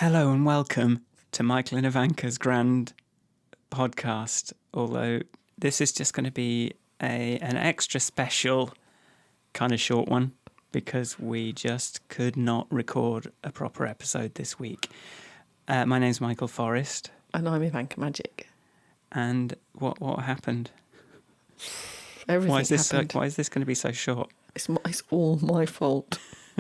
Hello and welcome to Michael and Ivanka's grand podcast, although this is just going to be an extra special kind of short one because we just could not record a proper episode this week. My name's Michael Forrest. And I'm Ivanka Magic. And what happened? Everything why is this happened. Why is this going to be so short? It's all my fault.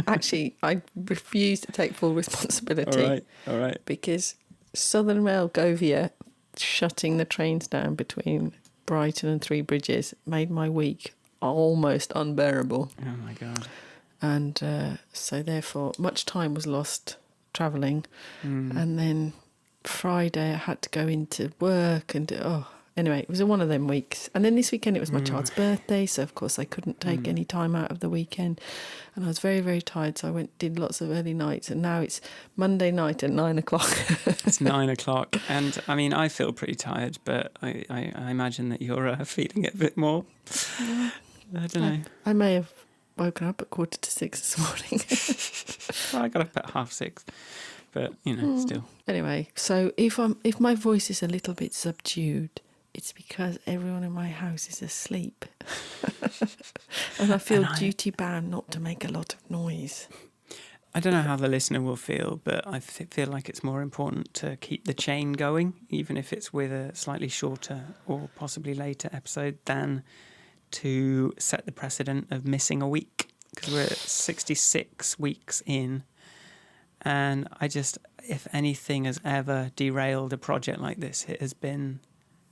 Actually, I refuse to take full responsibility. All right. Because Southern Rail Govia shutting the trains down between Brighton and Three Bridges made my week almost unbearable. Oh my God. And so therefore much time was lost travelling. And then Friday I had to go into work and anyway, it was one of them weeks. And then this weekend it was my child's birthday, so of course I couldn't take any time out of the weekend. And I was very, very tired, so I did lots of early nights. And now it's Monday night at 9 o'clock. It's 9 o'clock. And I mean, I feel pretty tired, but I imagine that you're feeling it a bit more. I don't know. I may have woken up at 5:45 this morning. Well, I got up at 6:30, but still. Anyway, so if my voice is a little bit subdued, it's because everyone in my house is asleep. And I feel duty bound not to make a lot of noise. I don't know how the listener will feel, but I feel like it's more important to keep the chain going, even if it's with a slightly shorter or possibly later episode, than to set the precedent of missing a week. Because we're 66 weeks in. And if anything has ever derailed a project like this, it has been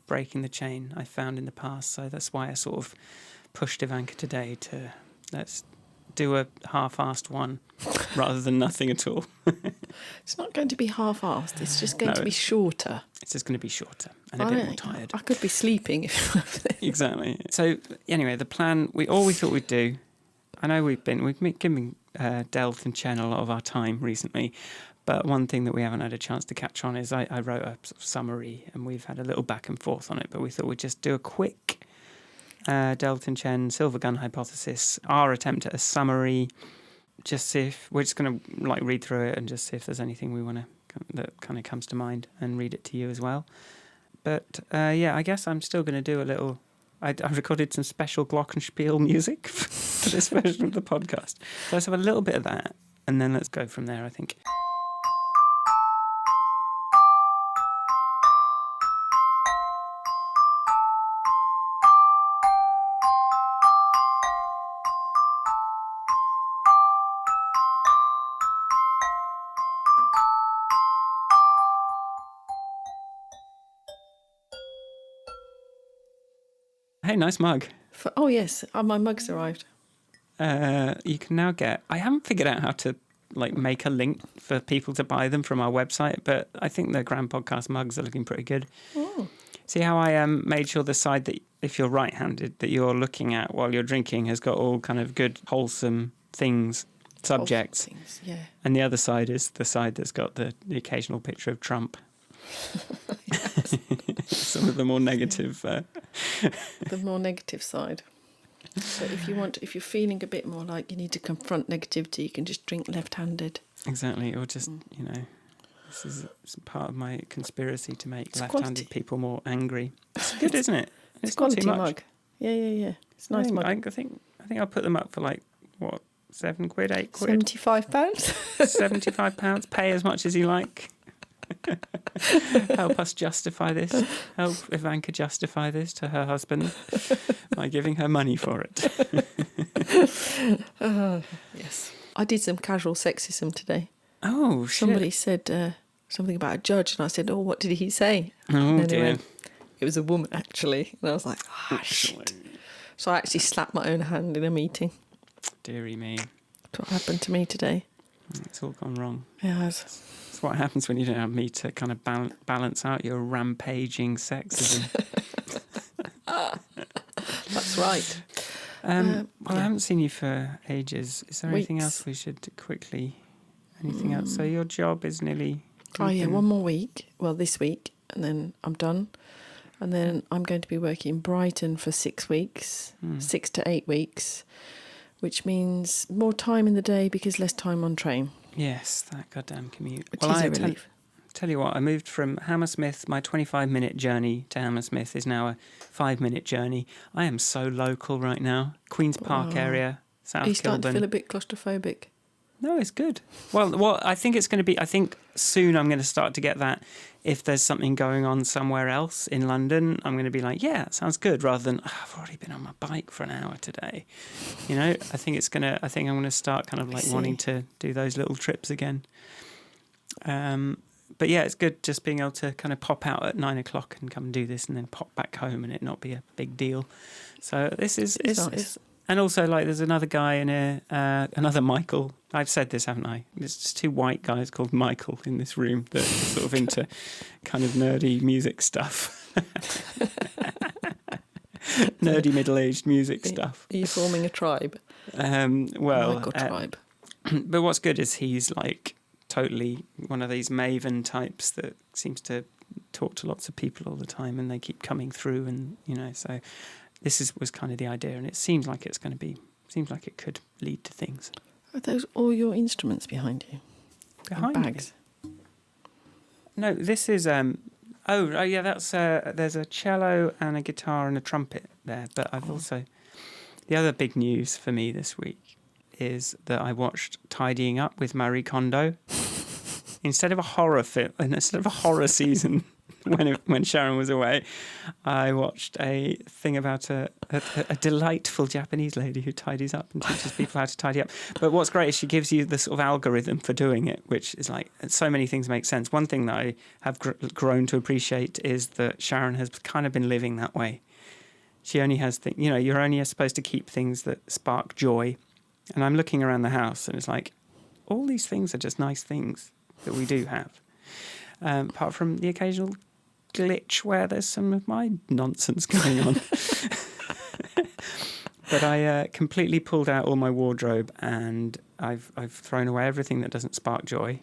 breaking the chain I found in the past. So that's why I sort of pushed Ivanka today to let's do a half-assed one rather than nothing at all. It's not going to be half-assed. It's just going to be shorter. It's just going to be shorter and a bit more tired. I could be sleeping. Exactly. So anyway, the plan, all we thought we'd do, I know we've been giving Delton Chen a lot of our time recently, but one thing that we haven't had a chance to catch on is I wrote a sort of summary and we've had a little back and forth on it, but we thought we'd just do a quick Delton Chen Silver Gun Hypothesis, our attempt at a summary, just see if we're just going to read through it and just see if there's anything we want to that kind of comes to mind and read it to you as well. But I guess I'm still going to do a little. I recorded some special glockenspiel music for this version of the podcast. So let's have a little bit of that and then let's go from there, I think. Hey, nice mug. Oh, yes. My mug's arrived. You can now get... I haven't figured out how to make a link for people to buy them from our website, but I think the Grand Podcast mugs are looking pretty good. Oh. See how I made sure the side that, if you're right-handed, that you're looking at while you're drinking has got all kind of good, wholesome things, subjects. Wholesome things, yeah. And the other side is the side that's got the occasional picture of Trump. Some of the more negative... The more negative side. So if you're feeling a bit more like you need to confront negativity, you can just drink left-handed. Exactly, or just, this is part of my conspiracy to make left-handed people more angry. It's good, isn't it? It's not too much. Mug. Yeah. It's nice mug. I think I'll put them up for £7, £8? £75. £75. Pay as much as you like. Help us justify this. Help Ivanka justify this to her husband by giving her money for it. Yes. I did some casual sexism today. Oh, shit. Somebody said something about a judge, and I said, what did he say? Oh, dear. It was a woman, actually. And I was like, shit. So I actually slapped my own hand in a meeting. Dearie me. That's what happened to me today. It's all gone wrong. It has. It's what happens when you don't have me to kind of balance out your rampaging sexism. That's right. Well, I haven't seen you for ages. Is there anything else we should quickly... Anything else? So your job is nearly... one more week. Well, this week, and then I'm done. And then I'm going to be working in Brighton for 6 weeks, 6 to 8 weeks, which means more time in the day because less time on train. Yes, that goddamn commute. Which is a relief. Tell you what, I moved from Hammersmith. My 25-minute journey to Hammersmith is now a 5-minute journey. I am so local right now. Queen's Park area, South Are you starting Kilburn. to feel a bit claustrophobic? No, it's good. Well, I think it's going to be. I think soon I'm going to start to get that. If there's something going on somewhere else in London, I'm going to be like, yeah, that sounds good, rather than I've already been on my bike for an hour today. You know, I think I'm going to start kind of like wanting to do those little trips again. But yeah, it's good just being able to kind of pop out at 9 o'clock and come and do this, and then pop back home and it not be a big deal. So this is Nice. and also, like, there's another guy in here, another Michael. I've said this, haven't I? There's just two white guys called Michael in this room that are sort of into kind of nerdy music stuff. Nerdy middle-aged music stuff. Are you forming a tribe? Michael tribe. But what's good is he's, like, totally one of these maven types that seems to talk to lots of people all the time, and they keep coming through, and, you know, so... was kind of the idea, and it seems like it could lead to things. Are those all your instruments behind you? Behind bags? me? No, this is oh yeah, that's there's a cello and a guitar and a trumpet there. But I've also, the other big news for me this week is that I watched Tidying Up with Marie Kondo instead of a horror film, instead of a horror season. When Sharon was away, I watched a thing about a delightful Japanese lady who tidies up and teaches people how to tidy up. But what's great is she gives you the sort of algorithm for doing it, which is like, so many things make sense. One thing that I have grown to appreciate is that Sharon has kind of been living that way. She only has things, you know, you're only supposed to keep things that spark joy. And I'm looking around the house and it's like, all these things are just nice things that we do have. Apart from the occasional glitch where there's some of my nonsense going on. But I completely pulled out all my wardrobe, and I've thrown away everything that doesn't spark joy,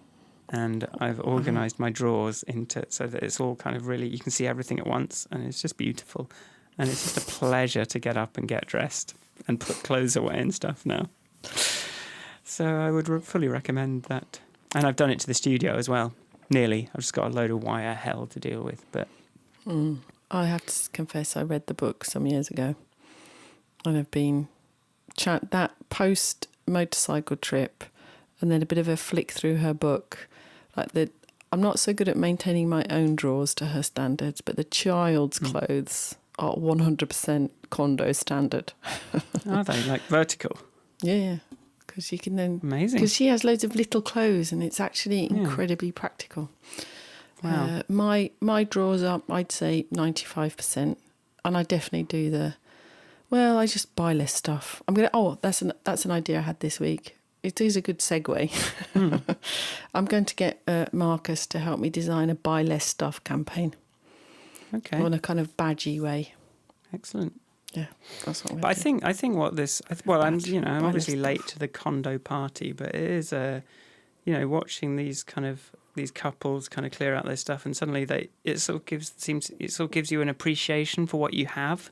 and I've organised my drawers into so that it's all kind of really, you can see everything at once, and it's just beautiful, and it's just a pleasure to get up and get dressed and put clothes away and stuff now. So I would fully recommend that, and I've done it to the studio as well. Nearly. I've just got a load of wire hell to deal with, but... I have to confess, I read the book some years ago, and I've been... that post-motorcycle trip, and then a bit of a flick through her book. I'm not so good at maintaining my own drawers to her standards, but the child's clothes are 100% Kondo standard. Are they? Like vertical? Yeah. Because you can then... Amazing. Because she has loads of little clothes, and it's actually incredibly practical. Wow. My drawers are, I'd say, 95%, and I definitely do I just buy less stuff. That's an idea I had this week. It is a good segue. I'm going to get Marcus to help me design a buy less stuff campaign. Okay. In a kind of badgy way. Excellent. Yeah, that's what. But I think what this. Well, I'm obviously late to the Kondo party, but it is watching these couples kind of clear out their stuff, and suddenly it sort of gives you an appreciation for what you have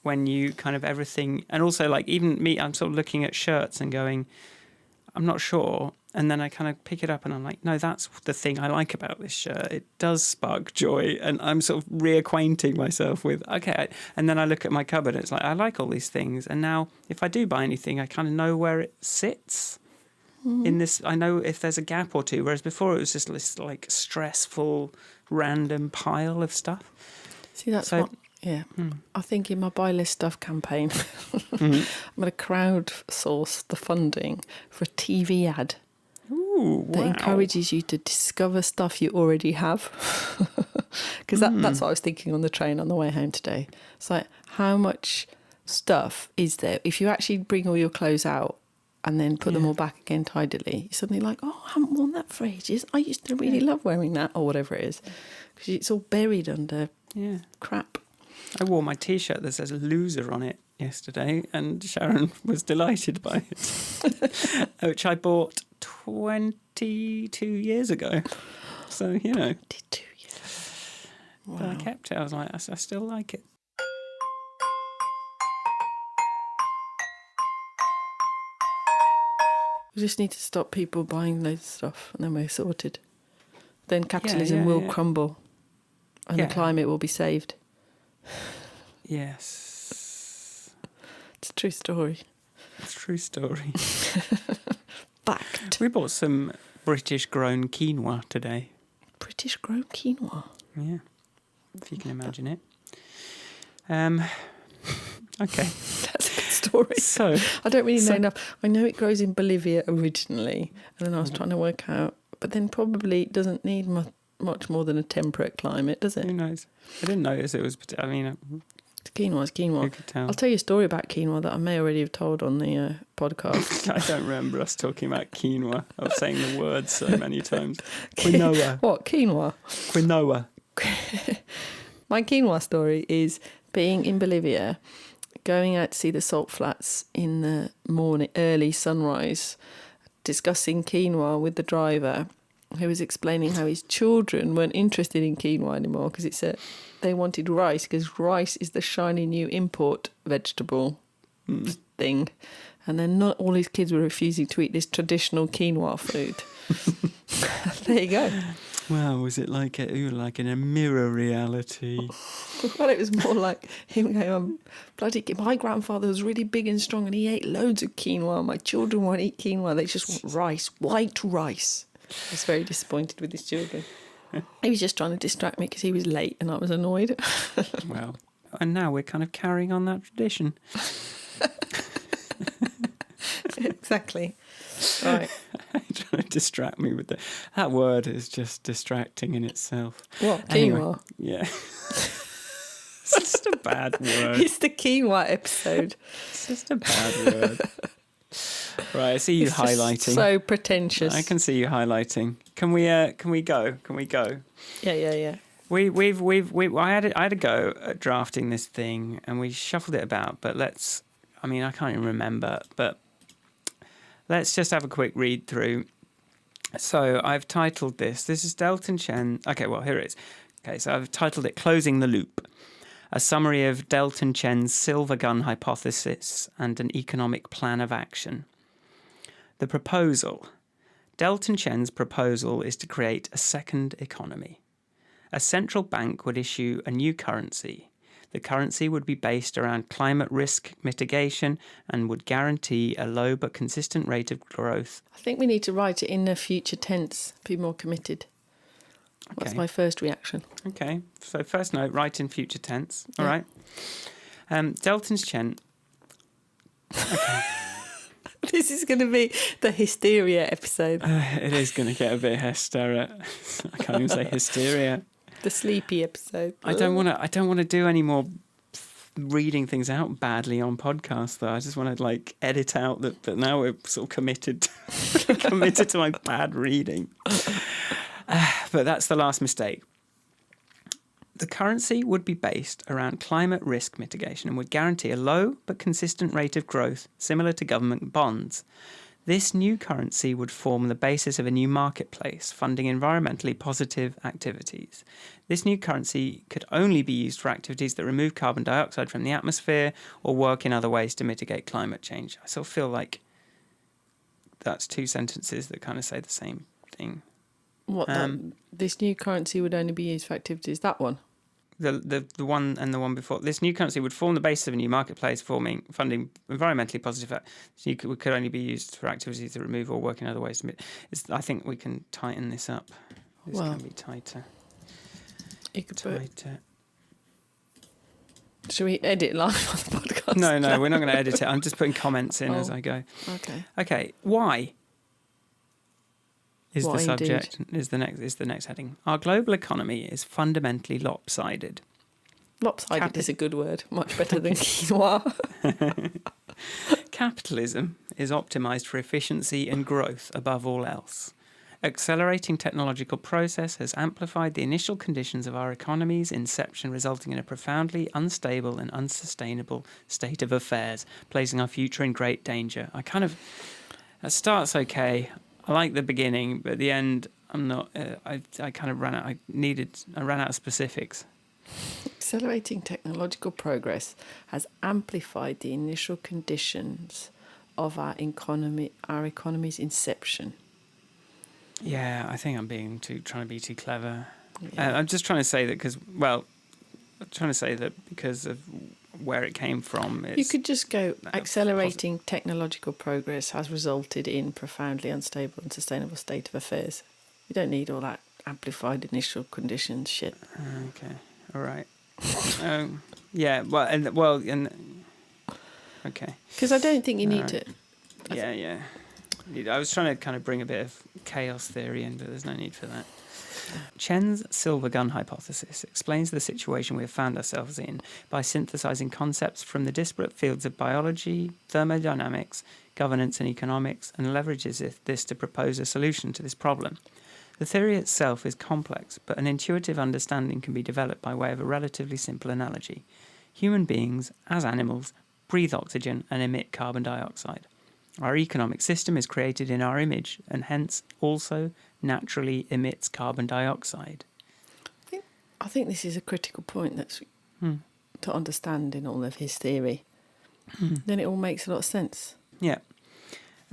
when you kind of everything, and also like even me, I'm sort of looking at shirts and going, I'm not sure. And then I kind of pick it up and I'm like, no, that's the thing I like about this shirt. It does spark joy. And I'm sort of reacquainting myself with, okay. And then I look at my cupboard and it's like, I like all these things. And now if I do buy anything, I kind of know where it sits in this. I know if there's a gap or two, whereas before it was just this like stressful, random pile of stuff. See, that's what... Yeah, I think in my buy less stuff campaign, I'm going to crowdsource the funding for a TV ad that encourages you to discover stuff you already have. Because that's what I was thinking on the train on the way home today. It's like, how much stuff is there? If you actually bring all your clothes out and then put them all back again tidily, you're suddenly like, oh, I haven't worn that for ages. I used to really love wearing that, or whatever it is. Because it's all buried under crap. I wore my T-shirt that says loser on it yesterday, and Sharon was delighted by it, which I bought 22 years ago. So, 22 years. Wow. But I kept it. I was like, I still like it. We just need to stop people buying loads of stuff, and then we're sorted. Then capitalism will crumble, and the climate will be saved. Yes. It's a true story. It's a true story. Fact. We bought some British-grown quinoa today. British-grown quinoa? Yeah, if you can imagine it. Okay. That's a good story. So I don't really know enough. I know it grows in Bolivia originally, and then I was trying to work out, but then probably it doesn't need much more than a temperate climate, does it? Who knows? I didn't notice it was. I mean, Quinoa is quinoa. who could tell? I'll tell you a story about quinoa that I may already have told on the podcast. I don't remember us talking about quinoa. I was saying the word so many times. Quinoa. What? Quinoa? Quinoa. My quinoa story is being in Bolivia, going out to see the salt flats in the morning, early sunrise, discussing quinoa with the driver, who was explaining how his children weren't interested in quinoa anymore because they wanted rice, because rice is the shiny new import vegetable thing. And then not all his kids were refusing to eat this traditional quinoa food. There you go. Well, was it like in a mirror reality? Well, it was more like him going, my grandfather was really big and strong and he ate loads of quinoa. My children won't eat quinoa. They just want rice, white rice. I was very disappointed with his children. He was just trying to distract me because he was late and I was annoyed. Well, and now we're kind of carrying on that tradition. Exactly. Right. Trying to distract me with that word is just distracting in itself. What? Anyway, Quinoa? yeah. It's just a bad word. It's the quinoa episode. It's just a bad word. Right, I see you It's highlighting. just so pretentious. I can see you highlighting. Can we go? Can we go? Yeah. I had a go at drafting this thing and we shuffled it about, but I can't even remember, but let's just have a quick read through. So I've titled this is Delton Chen. Okay, well, here it is. Okay, so I've titled it Closing the Loop, a summary of Delton Chen's silver gun hypothesis and an economic plan of action. The proposal. Delton Chen's proposal is to create a second economy. A central bank would issue a new currency. The currency would be based around climate risk mitigation and would guarantee a low but consistent rate of growth. I think we need to write it in the future tense, be more committed. Okay. That's my first reaction. Okay, so first note, write in future tense. All right. Delton Chen. Okay. This is going to be the hysteria episode. It is going to get a bit hysteria. I can't even say hysteria. The sleepy episode. I don't want to do any more reading things out badly on podcasts, though. I just want to edit out that now we're sort of committed to my bad reading. But that's the last mistake. The currency would be based around climate risk mitigation and would guarantee a low but consistent rate of growth, similar to government bonds. This new currency would form the basis of a new marketplace, funding environmentally positive activities. This new currency could only be used for activities that remove carbon dioxide from the atmosphere or work in other ways to mitigate climate change. I sort of feel like that's two sentences that kind of say the same thing. What? This new currency would only be used for activities. That one. The one and the one before. This new currency would form the basis of a new marketplace, funding environmentally positive. Could only be used for activities to remove or work in other ways. I think we can tighten this up. This can be tighter. You could tighter. Should we edit live on the podcast? No, we're not going to edit it. I'm just putting comments in as I go. Okay. Why? Is the subject is the next heading. Our global economy is fundamentally lopsided. Lopsided is a good word, much better than quinoa. Capitalism is optimized for efficiency and growth above all else. Accelerating technological process has amplified the initial conditions of our economy's inception, resulting in a profoundly unstable and unsustainable state of affairs, placing our future in great danger. That starts okay. I like the beginning, but at the end, I'm not. I kind of ran out. I ran out of specifics. Accelerating technological progress has amplified the initial conditions of our economy's inception. Yeah, I think I'm trying to be too clever. Yeah. I'm just trying to say that because of where it came from. You could just go, accelerating technological progress has resulted in profoundly unstable and sustainable state of affairs. You don't need all that amplified initial conditions shit. Okay, all right. Okay. Because I don't think you need to. Yeah. I was trying to kind of bring a bit of chaos theory in, but there's no need for that. Chen's silver gun hypothesis explains the situation we have found ourselves in by synthesizing concepts from the disparate fields of biology, thermodynamics, governance and economics, and leverages this to propose a solution to this problem. The theory itself is complex, but an intuitive understanding can be developed by way of a relatively simple analogy. Human beings, as animals, breathe oxygen and emit carbon dioxide. Our economic system is created in our image and hence also naturally emits carbon dioxide. I think this is a critical point that's to understand in all of his theory. Then it all makes a lot of sense. Yeah.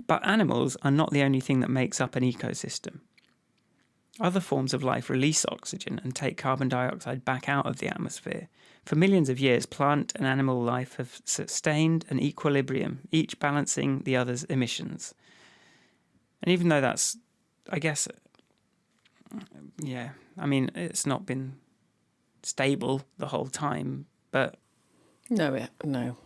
But animals are not the only thing that makes up an ecosystem. Other forms of life release oxygen and take carbon dioxide back out of the atmosphere. For millions of years, plant and animal life have sustained an equilibrium, each balancing the other's emissions. And even though that's, I guess, it's not been stable the whole time, but No.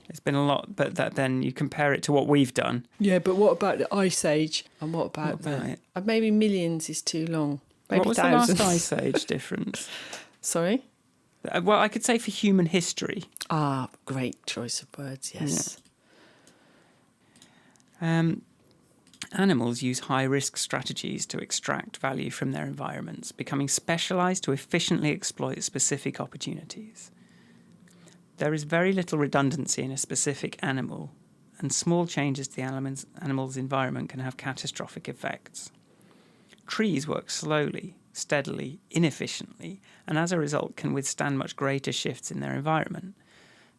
it's been a lot. But then you compare it to what we've done. Yeah, but what about the Ice Age? And what about it? Maybe millions is too long. Maybe what was thousands. the last Ice Age difference? Sorry? Well, I could say for human history. Ah, great choice of words, yes. Yeah. Animals use high-risk strategies to extract value from their environments, becoming specialised to efficiently exploit specific opportunities. There is very little redundancy in a specific animal, and small changes to the animal's environment can have catastrophic effects. Trees work slowly, steadily, inefficiently, and as a result can withstand much greater shifts in their environment.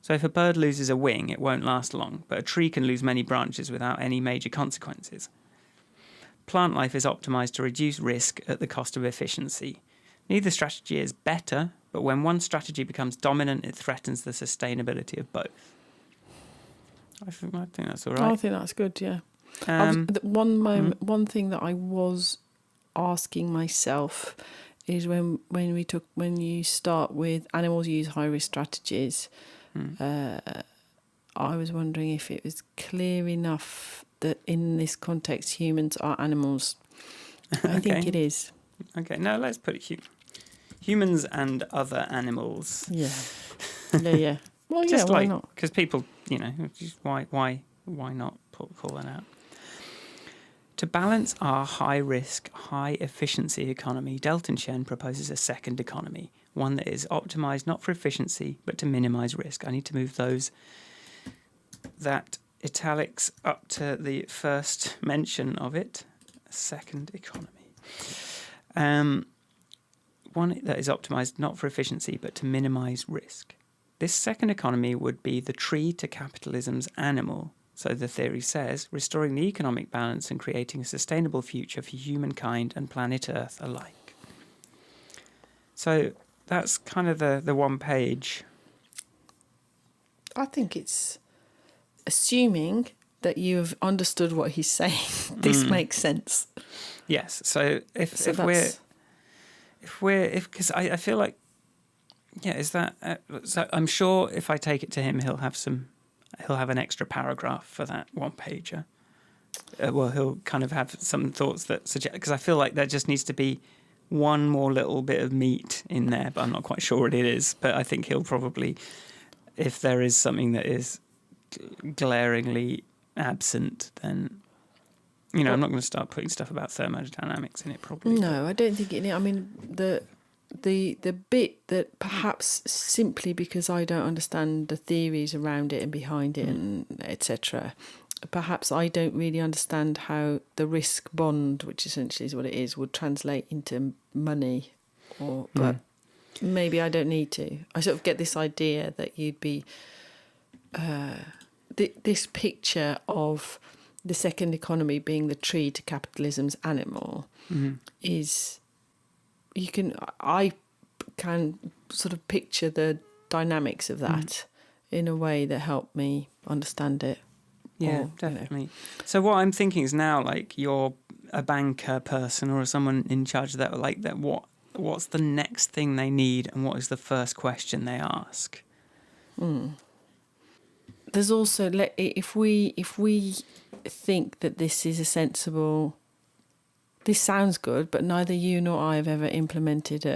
So if a bird loses a wing, it won't last long, but a tree can lose many branches without any major consequences. Plant life is optimised to reduce risk at the cost of efficiency. Neither strategy is better, but when one strategy becomes dominant, it threatens the sustainability of both. I think that's all right. I think that's good, yeah. One thing that I was asking myself is when you start with animals use high risk strategies, I was wondering if it was clear enough that in this context humans are animals. I think it is. Okay, now let's put it humans and other animals. Yeah. Yeah. Well, yeah, just why not? Because people, why not call that out? To balance our high-risk, high-efficiency economy, Delton Chen proposes a second economy, one that is optimised not for efficiency, but to minimise risk. I need to move that italics up to the first mention of it, a second economy. One that is optimised not for efficiency, but to minimise risk. This second economy would be the tree to capitalism's animal. So the theory says, restoring the economic balance and creating a sustainable future for humankind and planet Earth alike. So that's kind of the one page. I think it's assuming that you've understood what he's saying. This makes sense. Yes. So because I feel like, is that? So I'm sure if I take it to him, he'll have an extra paragraph for that one pager. He'll kind of have some thoughts that suggest, because I feel like there just needs to be one more little bit of meat in there, but I'm not quite sure what it is. But I think he'll probably, if there is something that is glaringly absent, then I'm not going to start putting stuff about thermodynamics in it. Probably. No, I don't think it. I mean, the bit that perhaps simply because I don't understand the theories around it and behind it and etc. Perhaps I don't really understand how the risk bond, which essentially is what it is, would translate into money. But maybe I don't need to. I sort of get this idea that you'd be this picture of the second economy being the tree to capitalism's animal, is I can sort of picture the dynamics of that in a way that helped me understand it. Yeah, or, definitely. So what I'm thinking is now, like, you're a banker person or someone in charge of that, like that. What's the next thing they need, and what is the first question they ask? There's also, if we think that this is a sensible, this sounds good, but neither you nor I have ever implemented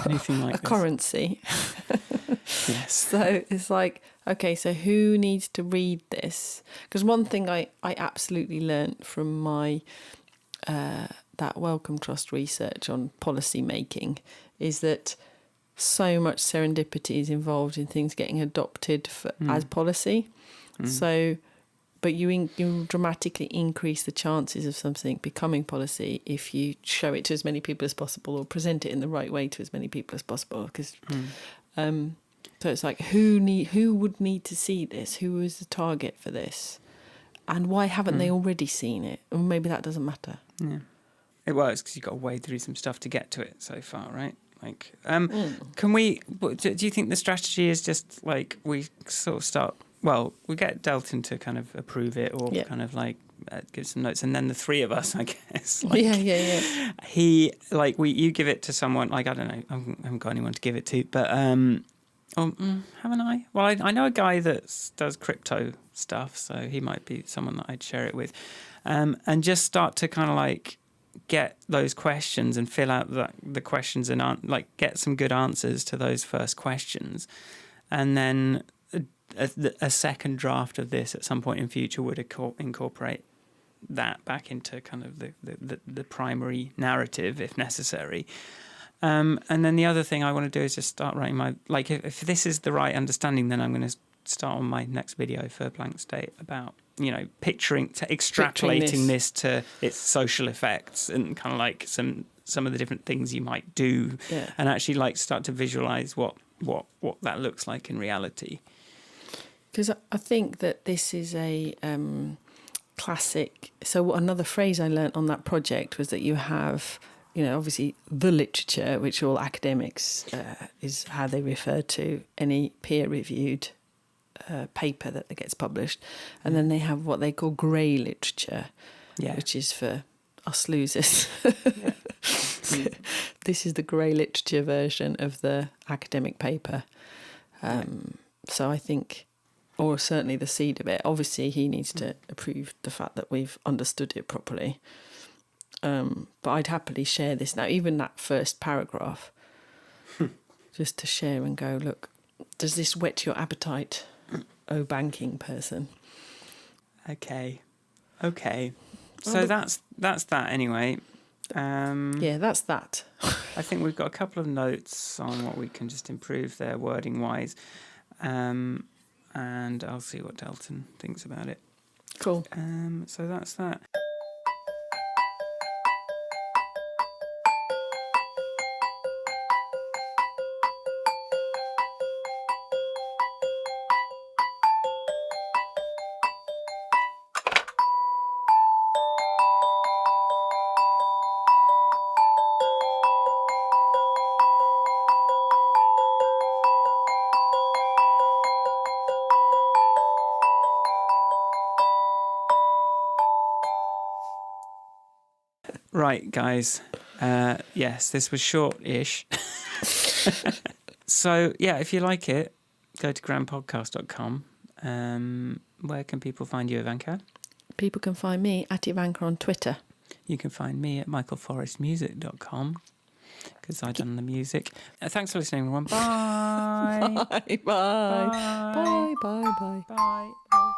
Anything like a currency. Yes. So it's like, okay, so who needs to read this? Because one thing I absolutely learnt from my that Wellcome Trust research on policy making is that so much serendipity is involved in things getting adopted as policy. So, but you dramatically increase the chances of something becoming policy if you show it to as many people as possible or present it in the right way to as many people as possible. Because, so it's like, who would need to see this? Who is the target for this? And why haven't they already seen it? Or maybe that doesn't matter. Yeah, it works because you've got to wade through some stuff to get to it so far, right? Like, can we? Do you think the strategy is just like we sort of start? Well, we get Delton to kind of approve it or kind of like give some notes, and then the thr't of us, I guess. Like, yeah. He like you give it to someone. Like, I don't know, I haven't got anyone to give it to, but haven't I? Well, I know a guy that does crypto stuff, so he might be someone that I'd share it with, and just start to kind of like get those questions and fill out the questions and like get some good answers to those first questions, and then a second draft of this at some point in future would incorporate that back into kind of the primary narrative if necessary. And then the other thing I want to do is just start writing my, like, if this is the right understanding, then I'm going to start on my next video for Blank State about, extrapolating this to its social effects and kind of like some of the different things you might do, and actually like start to visualize what that looks like in reality. Because I think that this is a classic. So another phrase I learnt on that project was that you have, obviously the literature, which all academics is how they refer to any peer-reviewed paper that gets published. And then they have what they call grey literature, which is for us losers. This is the grey literature version of the academic paper. So I think, or certainly the seed of it, obviously he needs to approve the fact that we've understood it properly. But I'd happily share this now, even that first paragraph, just to share and go, look, does this whet your appetite, oh banking person? Okay. So that's that anyway. That's that. I think we've got a couple of notes on what we can just improve there wording wise. And I'll see what Delton thinks about it. Cool. So that's that. Right, guys. Yes, this was short-ish. So, if you like it, go to grandpodcast.com. Where can people find you, Ivanka? People can find me at Ivanka on Twitter. You can find me at michaelforestmusic.com because I've done the music. Thanks for listening, everyone. Bye. Bye. Bye. Bye. Bye. Bye. Bye. Bye.